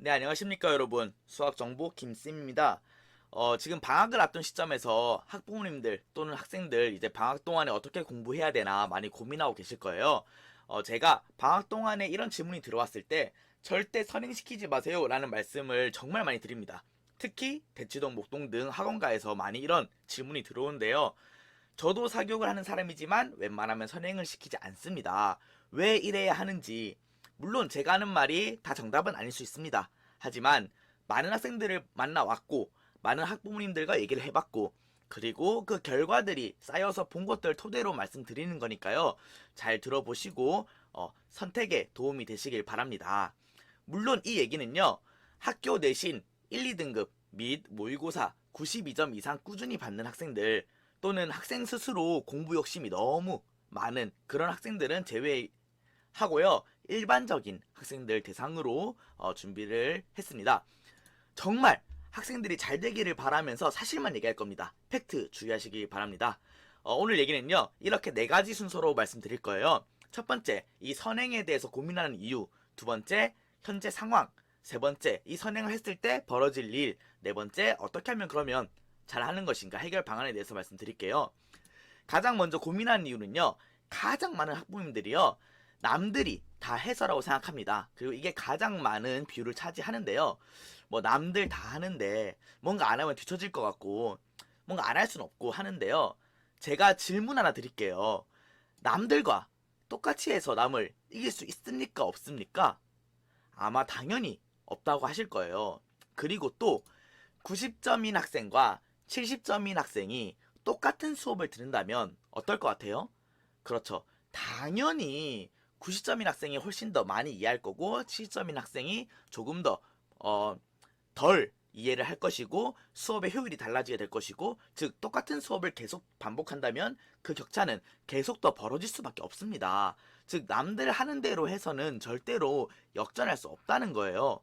네, 안녕하십니까, 여러분. 수학정보 김쌤입니다. 지금 방학을 앞둔 시점에서 학부모님들 또는 학생들 이제 방학 동안에 어떻게 공부해야 되나 많이 고민하고 계실 거예요. 제가 방학 동안에 이런 질문이 들어왔을 때 절대 선행시키지 마세요 라는 말씀을 정말 많이 드립니다. 특히 대치동, 목동 등 학원가에서 많이 이런 질문이 들어오는데요. 저도 사교육을 하는 사람이지만 웬만하면 선행을 시키지 않습니다. 왜 이래야 하는지. 물론 제가 하는 말이 다 정답은 아닐 수 있습니다. 하지만 많은 학생들을 만나왔고 많은 학부모님들과 얘기를 해봤고 그리고 그 결과들이 쌓여서 본 것들 토대로 말씀드리는 거니까요. 잘 들어보시고 선택에 도움이 되시길 바랍니다. 물론 이 얘기는요. 학교 내신 1, 2등급 및 모의고사 92점 이상 꾸준히 받는 학생들 또는 학생 스스로 공부 욕심이 너무 많은 그런 학생들은 제외하고요. 일반적인 학생들 대상으로 준비를 했습니다. 정말 학생들이 잘 되기를 바라면서 사실만 얘기할 겁니다. 팩트 주의하시기 바랍니다. 오늘 얘기는요. 이렇게 네 가지 순서로 말씀드릴 거예요. 첫 번째, 이 선행에 대해서 고민하는 이유. 두 번째, 현재 상황. 세 번째, 이 선행을 했을 때 벌어질 일. 네 번째, 어떻게 하면 그러면 잘하는 것인가 해결 방안에 대해서 말씀드릴게요. 가장 먼저 고민하는 이유는요. 가장 많은 학부모님들이요. 남들이 다 해서라고 생각합니다. 그리고 이게 가장 많은 비율을 차지하는데요. 뭐 남들 다 하는데 뭔가 안 하면 뒤처질 것 같고 뭔가 안 할 수는 없고 하는데요. 제가 질문 하나 드릴게요. 남들과 똑같이 해서 남을 이길 수 있습니까? 없습니까? 아마 당연히 없다고 하실 거예요. 그리고 또 90점인 학생과 70점인 학생이 똑같은 수업을 듣는다면 어떨 것 같아요? 그렇죠. 당연히 90점인 학생이 훨씬 더 많이 이해할 거고 70점인 학생이 조금 더 덜 이해를 할 것이고 수업의 효율이 달라지게 될 것이고 즉 똑같은 수업을 계속 반복한다면 그 격차는 계속 더 벌어질 수밖에 없습니다. 즉 남들 하는 대로 해서는 절대로 역전할 수 없다는 거예요.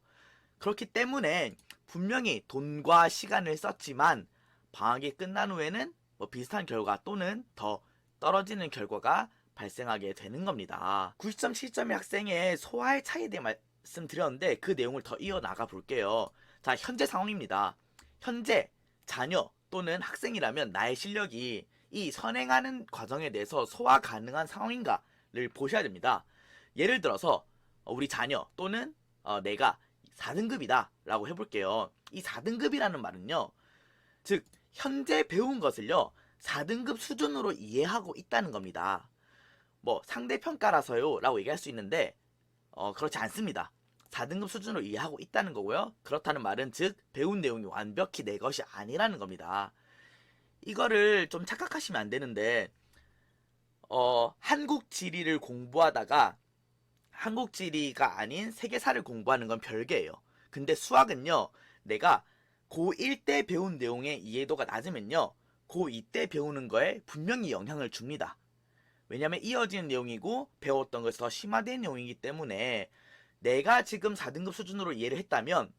그렇기 때문에 분명히 돈과 시간을 썼지만 방학이 끝난 후에는 뭐 비슷한 결과 또는 더 떨어지는 결과가 발생하게 되는 겁니다. 90점, 7점의 학생의 소화의 차이에 대해 말씀드렸는데 그 내용을 더 이어나가 볼게요. 자, 현재 상황입니다. 현재 자녀 또는 학생이라면 나의 실력이 이 선행하는 과정에 대해서 소화 가능한 상황인가를 보셔야 됩니다. 예를 들어서 우리 자녀 또는 내가 4등급이다 라고 해볼게요. 이 4등급이라는 말은요. 즉 현재 배운 것을요. 4등급 수준으로 이해하고 있다는 겁니다. 뭐 상대평가라서요 라고 얘기할 수 있는데 그렇지 않습니다. 4등급 수준으로 이해하고 있다는 거고요. 그렇다는 말은 즉 배운 내용이 완벽히 내 것이 아니라는 겁니다. 이거를 좀 착각하시면 안 되는데 한국 지리를 공부하다가 한국 지리가 아닌 세계사를 공부하는 건 별개예요. 근데 수학은요. 내가 고1 때 배운 내용의 이해도가 낮으면요. 고2 때 배우는 거에 분명히 영향을 줍니다. 왜냐면 이어지는 내용이고 배웠던 것이 더 심화된 내용이기 때문에 내가 지금 4등급 수준으로 이해를 했다면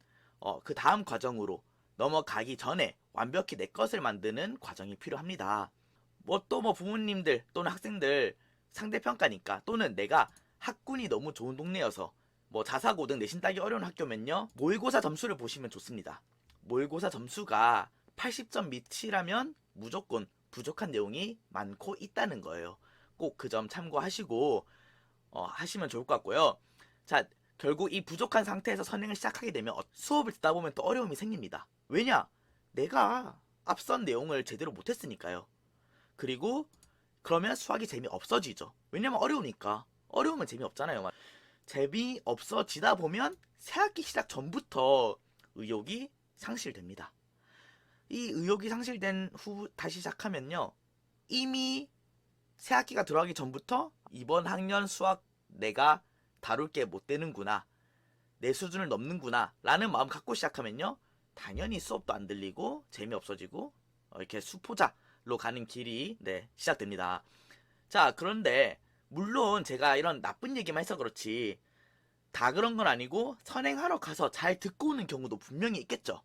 그 다음 과정으로 넘어가기 전에 완벽히 내 것을 만드는 과정이 필요합니다. 뭐 또 뭐 부모님들 또는 학생들 상대평가니까 또는 내가 학군이 너무 좋은 동네여서 뭐 자사고등 내신 따기 어려운 학교면요. 모의고사 점수를 보시면 좋습니다. 모의고사 점수가 80점 밑이라면 무조건 부족한 내용이 많고 있다는 거예요. 꼭 그 점 참고하시고 하시면 좋을 것 같고요. 자, 결국 이 부족한 상태에서 선행을 시작하게 되면 수업을 듣다 보면 또 어려움이 생깁니다. 왜냐? 내가 앞선 내용을 제대로 못했으니까요. 그리고 그러면 수학이 재미없어지죠. 왜냐면 어려우니까. 어려우면 재미없잖아요. 재미없어지다 보면 새학기 시작 전부터 의욕이 상실됩니다. 이 의욕이 상실된 후 다시 시작하면요. 이미 새학기가 들어가기 전부터 이번 학년 수학 내가 다룰 게 못 되는구나. 내 수준을 넘는구나. 라는 마음 갖고 시작하면요. 당연히 수업도 안 들리고 재미없어지고 이렇게 수포자로 가는 길이 시작됩니다. 자, 그런데 물론 제가 이런 나쁜 얘기만 해서 그렇지 다 그런 건 아니고 선행하러 가서 잘 듣고 오는 경우도 분명히 있겠죠.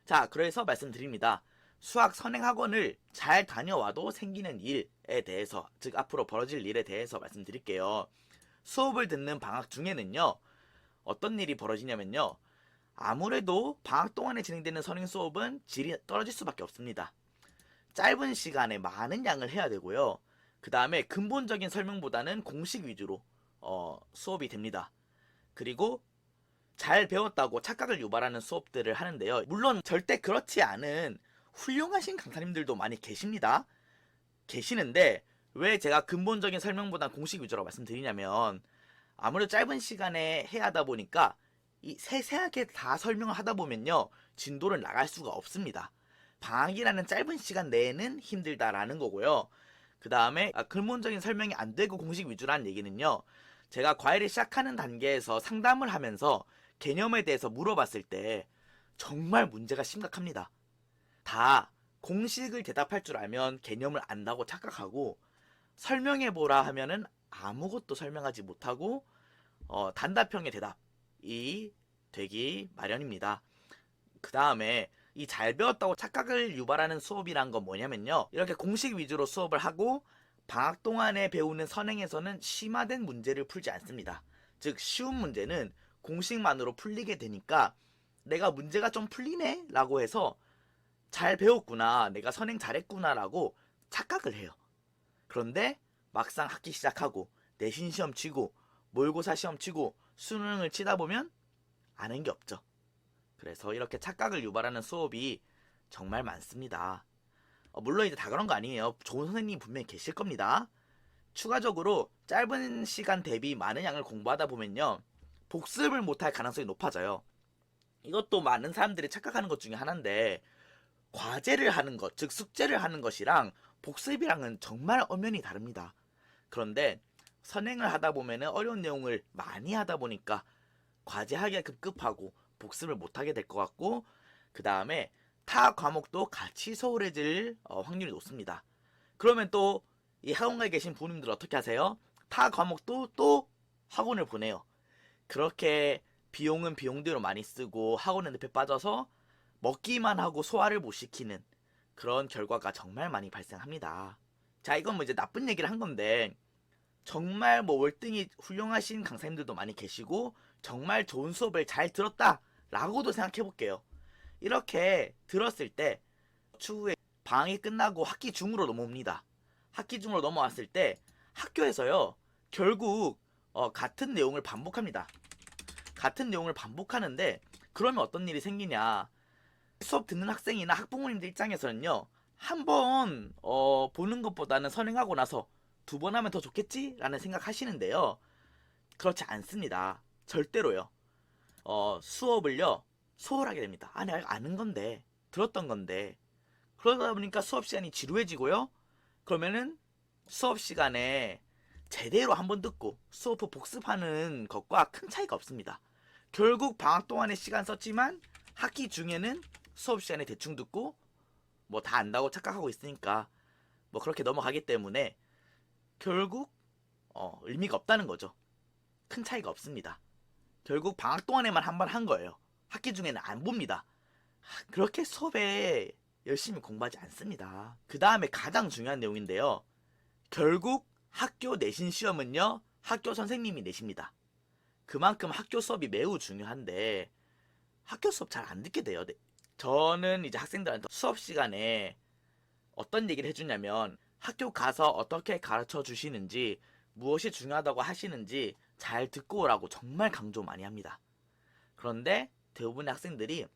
자, 그래서 말씀드립니다. 수학 선행학원을 잘 다녀와도 생기는 일에 대해서, 즉 앞으로 벌어질 일에 대해서 말씀드릴게요. 수업을 듣는 방학 중에는요. 어떤 일이 벌어지냐면요. 아무래도 방학 동안에 진행되는 선행 수업은 질이 떨어질 수밖에 없습니다. 짧은 시간에 많은 양을 해야 되고요. 그 다음에 근본적인 설명보다는 공식 위주로 수업이 됩니다. 그리고 잘 배웠다고 착각을 유발하는 수업들을 하는데요. 물론 절대 그렇지 않은 훌륭하신 강사님들도 많이 계십니다. 계시는데 왜 제가 근본적인 설명보다 공식 위주로 말씀드리냐면 아무래도 짧은 시간에 해야 하다 보니까 이 세세하게 다 설명을 하다 보면요. 진도를 나갈 수가 없습니다. 방학이라는 짧은 시간 내에는 힘들다라는 거고요. 그 다음에 근본적인 설명이 안 되고 공식 위주라는 얘기는요. 제가 과외를 시작하는 단계에서 상담을 하면서 개념에 대해서 물어봤을 때 정말 문제가 심각합니다. 다 공식을 대답할 줄 알면 개념을 안다고 착각하고 설명해보라 하면은 아무것도 설명하지 못하고 단답형의 대답이 되기 마련입니다. 그 다음에 이 잘 배웠다고 착각을 유발하는 수업이란 건 뭐냐면요. 이렇게 공식 위주로 수업을 하고 방학 동안에 배우는 선행에서는 심화된 문제를 풀지 않습니다. 즉 쉬운 문제는 공식만으로 풀리게 되니까 내가 문제가 좀 풀리네 라고 해서 잘 배웠구나, 내가 선행 잘했구나 라고 착각을 해요. 그런데 막상 학기 시작하고 내신 시험 치고 모의고사 시험 치고 수능을 치다 보면 아는 게 없죠. 그래서 이렇게 착각을 유발하는 수업이 정말 많습니다. 물론 이제 다 그런 거 아니에요. 좋은 선생님이 분명히 계실 겁니다. 추가적으로 짧은 시간 대비 많은 양을 공부하다 보면요. 복습을 못할 가능성이 높아져요. 이것도 많은 사람들이 착각하는 것 중에 하나인데 과제를 하는 것, 즉 숙제를 하는 것이랑 복습이랑은 정말 엄연히 다릅니다. 그런데 선행을 하다 보면은 어려운 내용을 많이 하다 보니까 과제하기가 급급하고 복습을 못하게 될 것 같고 그 다음에 타 과목도 같이 소홀해질 확률이 높습니다. 그러면 또 이 학원가에 계신 부모님들 어떻게 하세요? 타 과목도 또 학원을 보내요. 그렇게 비용은 비용대로 많이 쓰고 학원에 늪에 빠져서 먹기만 하고 소화를 못 시키는 그런 결과가 정말 많이 발생합니다. 자, 이건 뭐 이제 나쁜 얘기를 한 건데 정말 뭐 월등히 훌륭하신 강사님들도 많이 계시고 정말 좋은 수업을 잘 들었다 라고도 생각해 볼게요. 이렇게 들었을 때 추후에 방학이 끝나고 학기 중으로 넘어옵니다. 학기 중으로 넘어왔을 때 학교에서요 결국 같은 내용을 반복합니다. 같은 내용을 반복하는데 그러면 어떤 일이 생기냐, 수업 듣는 학생이나 학부모님들 입장에서는요 한번 보는 것보다는 선행하고 나서 두 번 하면 더 좋겠지? 라는 생각 하시는데요. 그렇지 않습니다. 절대로요. 수업을요 소홀하게 됩니다. 아, 내가 아는 건데, 들었던 건데. 그러다 보니까 수업 시간이 지루해지고요. 그러면은 수업 시간에 제대로 한번 듣고 수업 후 복습하는 것과 큰 차이가 없습니다. 결국 방학 동안에 시간 썼지만 학기 중에는 수업 시간에 대충 듣고 뭐 다 안다고 착각하고 있으니까 뭐 그렇게 넘어가기 때문에 결국 의미가 없다는 거죠. 큰 차이가 없습니다. 결국 방학 동안에만 한 번 한 거예요. 학기 중에는 안 봅니다. 그렇게 수업에 열심히 공부하지 않습니다. 그 다음에 가장 중요한 내용인데요. 결국 학교 내신 시험은요 학교 선생님이 내십니다. 그만큼 학교 수업이 매우 중요한데 학교 수업 잘 안 듣게 돼요. 저는 이제 학생들한테 수업 시간에 어떤 얘기를 해주냐면 학교 가서 어떻게 가르쳐 주시는지, 무엇이 중요하다고 하시는지 잘 듣고 오라고 정말 강조 많이 합니다. 그런데 대부분의 학생들이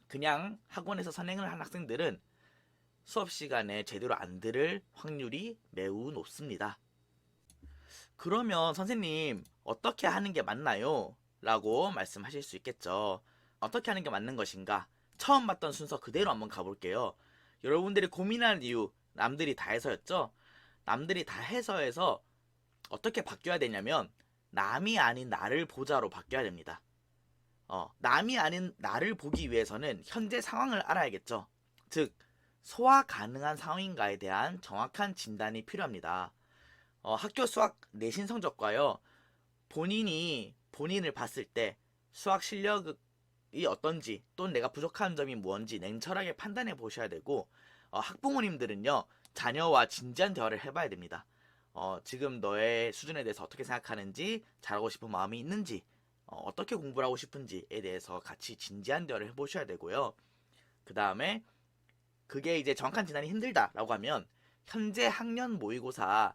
그냥 학원에서 선행을 한 학생들은 수업 시간에 제대로 안 들을 확률이 매우 높습니다. 그러면 선생님 어떻게 하는 게 맞나요? 라고 말씀하실 수 있겠죠. 어떻게 하는 게 맞는 것인가? 처음 봤던 순서 그대로 한번 가볼게요. 여러분들이 고민하는 이유 남들이 다 해서였죠? 남들이 다 해서에서 어떻게 바뀌어야 되냐면 남이 아닌 나를 보자로 바뀌어야 됩니다. 남이 아닌 나를 보기 위해서는 현재 상황을 알아야겠죠. 즉 소화 가능한 상황인가에 대한 정확한 진단이 필요합니다. 학교 수학 내신 성적과요 본인이 본인을 봤을 때 수학 실력이 어떤지 또는 내가 부족한 점이 무언지 냉철하게 판단해 보셔야 되고 학부모님들은요 자녀와 진지한 대화를 해봐야 됩니다. 지금 너의 수준에 대해서 어떻게 생각하는지, 잘하고 싶은 마음이 있는지 어떻게 공부를 하고 싶은지에 대해서 같이 진지한 대화를 해보셔야 되고요. 그 다음에 그게 이제 정확한 진단이 힘들다라고 하면 현재 학년 모의고사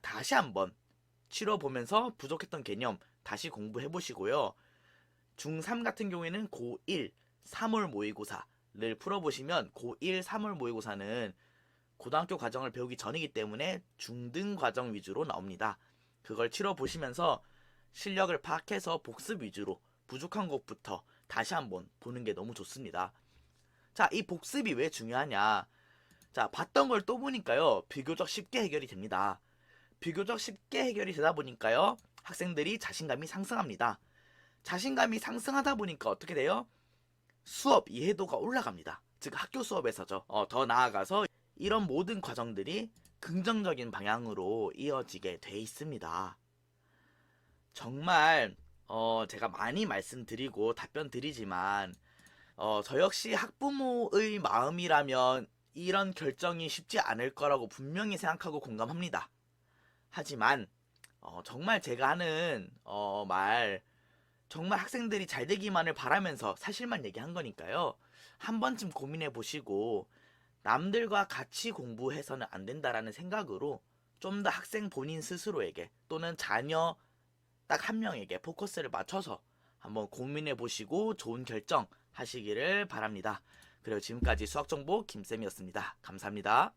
다시 한번 치러보면서 부족했던 개념 다시 공부해 보시고요. 중3 같은 경우에는 고1 3월 모의고사를 풀어보시면 고1 3월 모의고사는 고등학교 과정을 배우기 전이기 때문에 중등 과정 위주로 나옵니다. 그걸 치러보시면서 실력을 파악해서 복습 위주로 부족한 것부터 다시 한번 보는 게 너무 좋습니다. 자, 이 복습이 왜 중요하냐? 자, 봤던 걸 또 보니까요, 비교적 쉽게 해결이 됩니다. 비교적 쉽게 해결이 되다 보니까요, 학생들이 자신감이 상승합니다. 자신감이 상승하다 보니까 어떻게 돼요? 수업 이해도가 올라갑니다. 즉 학교 수업에서죠. 더 나아가서 이런 모든 과정들이 긍정적인 방향으로 이어지게 돼 있습니다. 정말 제가 많이 말씀드리고 답변 드리지만 저 역시 학부모의 마음이라면 이런 결정이 쉽지 않을 거라고 분명히 생각하고 공감합니다. 하지만 정말 제가 하는 말 정말 학생들이 잘 되기만을 바라면서 사실만 얘기한 거니까요. 한 번쯤 고민해 보시고 남들과 같이 공부해서는 안 된다라는 생각으로 좀 더 학생 본인 스스로에게 또는 자녀 딱 한 명에게 포커스를 맞춰서 한번 고민해 보시고 좋은 결정 하시기를 바랍니다. 그리고 지금까지 수학정보 김쌤이었습니다. 감사합니다.